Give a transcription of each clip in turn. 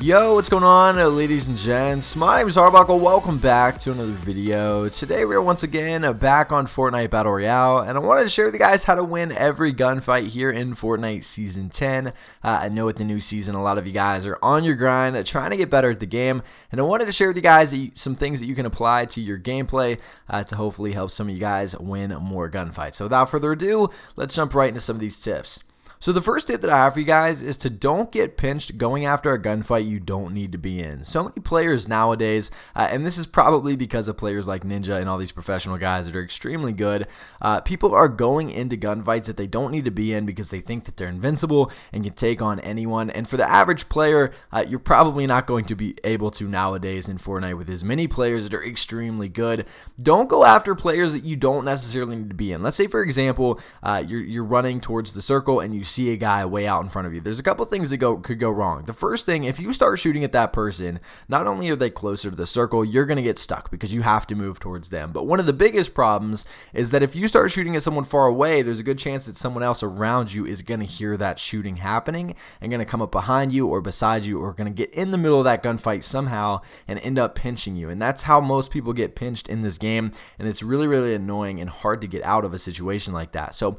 Yo, what's going on, ladies and gents? My name is Arbuckle. Welcome back to another video. Today we are once again back on Fortnite Battle Royale, and I wanted to share with you guys how to win every gunfight here in Fortnite Season 10. I know with the new season, a lot of you guys are on your grind, trying to get better at the game, and I wanted to share with you guys some things that you can apply to your gameplay to hopefully help some of you guys win more gunfights. So without further ado, let's jump right into some of these tips. So the first tip that I have for you guys is to don't get pinched going after a gunfight you don't need to be in. So many players nowadays, and this is probably because of players like Ninja and all these professional guys that are extremely good, people are going into gunfights that they don't need to be in because they think that they're invincible and can take on anyone. And for the average player, you're probably not going to be able to nowadays in Fortnite with as many players that are extremely good. Don't go after players that you don't necessarily need to be in. Let's say, for example, you're running towards the circle and you see a guy way out in front of you. There's a couple things that could go wrong. The first thing, if you start shooting at that person, not only are they closer to the circle, you're going to get stuck because you have to move towards them. But one of the biggest problems is that if you start shooting at someone far away, there's a good chance that someone else around you is going to hear that shooting happening and going to come up behind you or beside you or going to get in the middle of that gunfight somehow and end up pinching you. And that's how most people get pinched in this game, and it's really, really annoying and hard to get out of a situation like that. So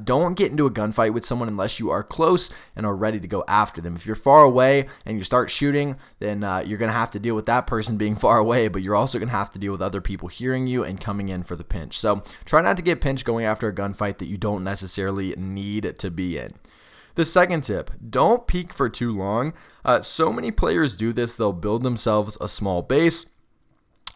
don't get into a gunfight with someone unless you are close and are ready to go after them. If you're far away and you start shooting, then you're going to have to deal with that person being far away, but you're also going to have to deal with other people hearing you and coming in for the pinch. So try not to get pinched going after a gunfight that you don't necessarily need to be in. The second tip, don't peek for too long. So many players do this. They'll build themselves a small base,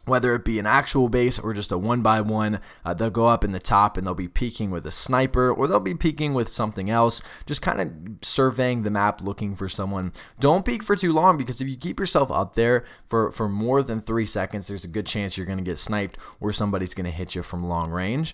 whether it be an actual base or just a 1x1, they'll go up in the top and they'll be peeking with a sniper, or they'll be peeking with something else, just kind of surveying the map looking for someone. Don't peek for too long, because if you keep yourself up there for more than 3 seconds, there's a good chance you're going to get sniped or somebody's going to hit you from long range.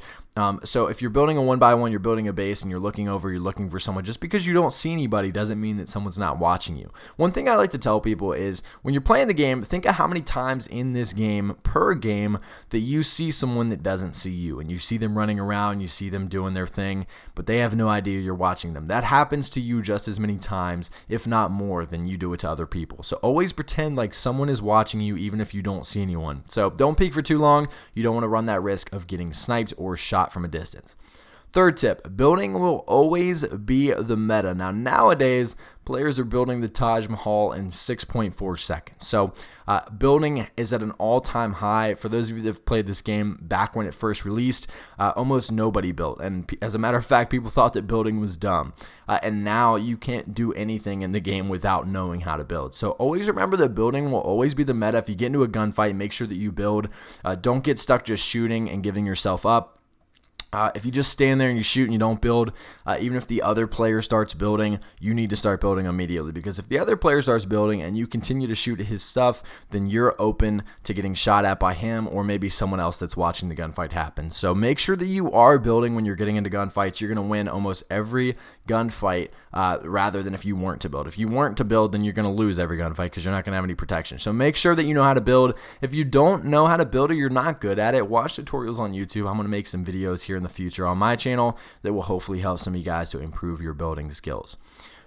So if you're building a 1x1, you're building a base and you're looking over, you're looking for someone, just because you don't see anybody doesn't mean that someone's not watching you. One thing I like to tell people is when you're playing the game, think of how many times in this game per game that you see someone that doesn't see you, and you see them running around, you see them doing their thing, but they have no idea you're watching them. That happens to you just as many times, if not more, than you do it to other people. So always pretend like someone is watching you even if you don't see anyone. So don't peek for too long. You don't want to run that risk of getting sniped or shot from a distance. Third tip, building will always be the meta. Now, nowadays, players are building the Taj Mahal in 6.4 seconds. So building is at an all-time high. For those of you that have played this game back when it first released, almost nobody built. And as a matter of fact, people thought that building was dumb. And now you can't do anything in the game without knowing how to build. So always remember that building will always be the meta. If you get into a gunfight, make sure that you build. Don't get stuck just shooting and giving yourself up. If you just stand there and you shoot and you don't build, even if the other player starts building, you need to start building immediately, because if the other player starts building and you continue to shoot his stuff, then you're open to getting shot at by him or maybe someone else that's watching the gunfight happen. So make sure that you are building when you're getting into gunfights. You're going to win almost every gunfight rather than if you weren't to build. If you weren't to build, then you're going to lose every gunfight because you're not going to have any protection. So make sure that you know how to build. If you don't know how to build or you're not good at it, watch tutorials on YouTube. I'm going to make some videos here in the future on my channel that will hopefully help some of you guys to improve your building skills.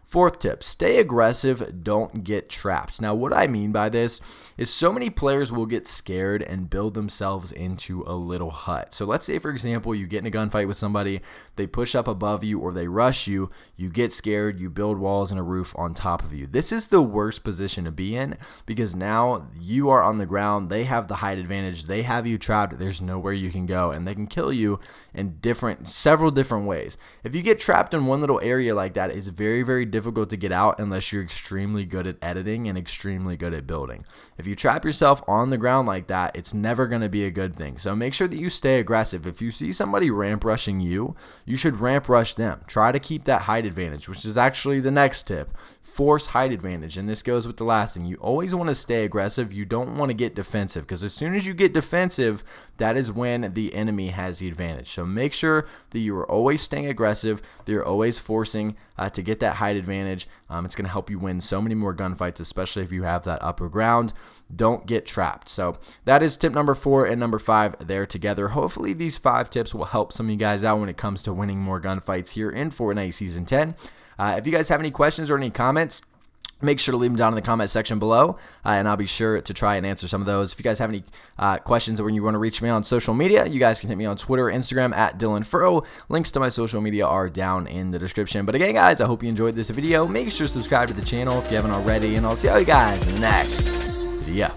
Fourth tip, stay aggressive, don't get trapped. Now, what I mean by this is so many players will get scared and build themselves into a little hut. So let's say, for example, you get in a gunfight with somebody, they push up above you or they rush you, you get scared, you build walls and a roof on top of you. This is the worst position to be in, because now you are on the ground, they have the height advantage, they have you trapped, there's nowhere you can go, and they can kill you in several different ways. If you get trapped in one little area like that, it's very, very difficult to get out unless you're extremely good at editing and extremely good at building. If you trap yourself on the ground like that, it's never going to be a good thing. So make sure that you stay aggressive. If you see somebody ramp rushing you, you should ramp rush them. Try to keep that height advantage, which is actually the next tip. Force height advantage, and this goes with the last thing. You always want to stay aggressive. You don't want to get defensive, because as soon as you get defensive, that is when the enemy has the advantage. So make sure that you are always staying aggressive, that you're always forcing to get that height advantage. It's going to help you win so many more gunfights, especially if you have that upper ground. Don't get trapped. So that is tip number 4 and number 5 there together. Hopefully these 5 tips will help some of you guys out when it comes to winning more gunfights here in Fortnite Season 10. If you guys have any questions or any comments, make sure to leave them down in the comment section below, and I'll be sure to try and answer some of those. If you guys have any questions or when you want to reach me on social media, you guys can hit me on Twitter or Instagram at DylanFurrow. Links to my social media are down in the description. But again, guys, I hope you enjoyed this video. Make sure to subscribe to the channel if you haven't already, and I'll see all you guys in the next video.